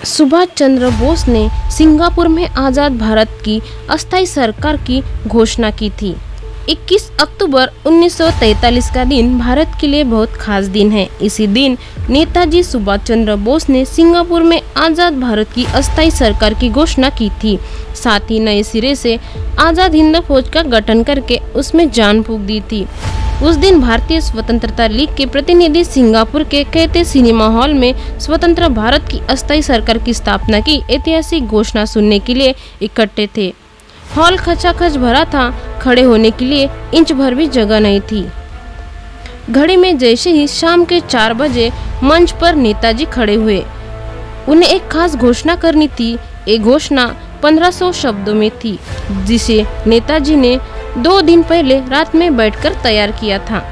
सुभाष चंद्र बोस ने सिंगापुर में आज़ाद भारत की अस्थायी सरकार की घोषणा की थी। 21 अक्टूबर 1943 का दिन भारत के लिए बहुत खास दिन है। इसी दिन नेताजी सुभाष चंद्र बोस ने सिंगापुर में आज़ाद भारत की अस्थायी सरकार की घोषणा की थी। साथ ही नए सिरे से आज़ाद हिंद फौज का गठन करके उसमें जान फूंक दी थी। उस दिन भारतीय स्वतंत्रता लीग के प्रतिनिधि सिंगापुर के कैथे सिनेमा हॉल में स्वतंत्र भारत की अस्थायी सरकार की स्थापना की ऐतिहासिक घोषणा सुनने के लिए इकट्ठे थे। हॉल खचाखच भरा था, खड़े होने के लिए इंच भर भी जगह नहीं थी। घड़ी में जैसे ही शाम के 4 बजे मंच पर नेताजी खड़े हुए। उन्हें एक खास घोषणा करनी थी। ये घोषणा 1500 शब्दों में थी, जिसे नेताजी ने 2 दिन पहले रात में बैठकर तैयार किया था।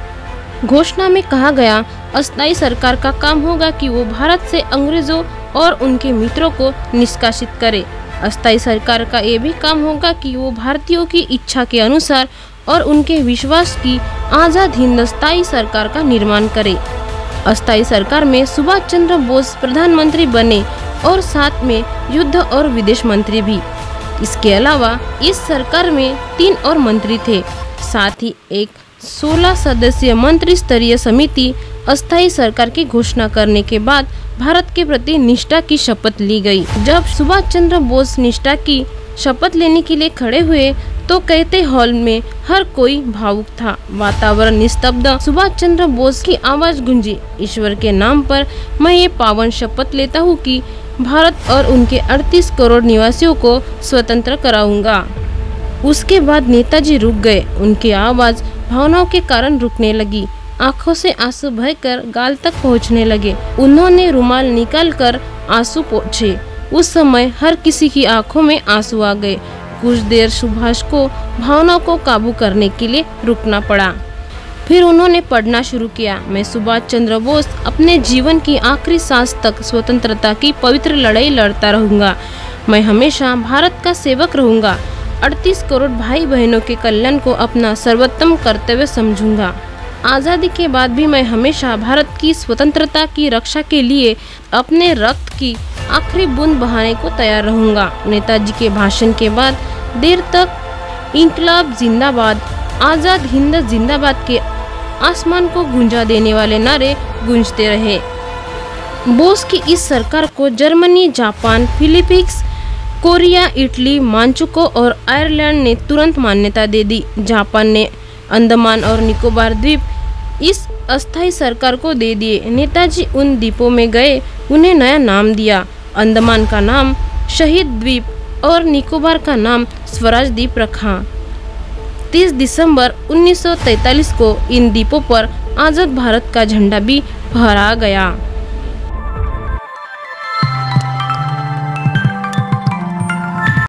घोषणा में कहा गया, अस्थायी सरकार का काम होगा कि वो भारत से अंग्रेजों और उनके मित्रों को निष्कासित करे। अस्थायी सरकार का ये भी काम होगा कि वो भारतीयों की इच्छा के अनुसार और उनके विश्वास की आज़ाद हिंद स्थायी सरकार का निर्माण करे। अस्थायी सरकार में सुभाष चंद्र बोस प्रधानमंत्री बने और साथ में युद्ध और विदेश मंत्री भी। इसके अलावा इस सरकार में 3 और मंत्री थे। साथ ही एक 16 सदस्यीय मंत्री स्तरीय समिति। अस्थायी सरकार की घोषणा करने के बाद भारत के प्रति निष्ठा की शपथ ली गई। जब सुभाष चंद्र बोस निष्ठा की शपथ लेने के लिए खड़े हुए तो कैथे हॉल में हर कोई भावुक था। वातावरण निस्तब्ध। सुभाष चंद्र बोस की आवाज गूंजी, ईश्वर के नाम पर मैं ये पावन शपथ लेता हूँ कि भारत और उनके 38 करोड़ निवासियों को स्वतंत्र कराऊंगा। उसके बाद नेताजी रुक गए। उनकी आवाज भावनाओं के कारण रुकने लगी। आंखों से आंसू बहकर गाल तक पहुंचने लगे। उन्होंने रुमाल निकालकर आंसू पोंछे। उस समय हर किसी की आंखों में आंसू आ गए। कुछ देर सुभाष को भावनाओं को काबू करने के लिए रुकना पड़ा। फिर उन्होंने पढ़ना शुरू किया। मैं सुभाष चंद्र बोस अपने जीवन की आखिरी सांस तक स्वतंत्रता की पवित्र लड़ाई लड़ता रहूंगा। मैं हमेशा भारत का सेवक रहूंगा। 38 करोड़ भाई बहनों के कल्याण को अपना सर्वोत्तम कर्तव्य समझूंगा। आज़ादी के बाद भी मैं हमेशा भारत की स्वतंत्रता की रक्षा के लिए अपने रक्त की आखिरी बूंद बहाने को तैयार रहूंगा। नेताजी के भाषण के बाद देर तक इंकलाब जिंदाबाद, आज़ाद हिंद जिंदाबाद के आसमान को गूंजा देने वाले नारे गूंजते रहे। बोस की इस सरकार को Germany, Japan, Philippines, Korea, Italy, Manchukuo और आयरलैंड ने तुरंत मान्यता दे दी। जापान ने अंडमान और निकोबार द्वीप इस अस्थायी सरकार को दे दिए। नेताजी उन द्वीपों में गए, उन्हें नया नाम दिया। अंडमान का नाम शहीद द्वीप और निकोबार का नाम स्वराज द्वीप रखा। 30 दिसंबर 1943 को इन द्वीपों पर आज़ाद भारत का झंडा भी फहराया गया।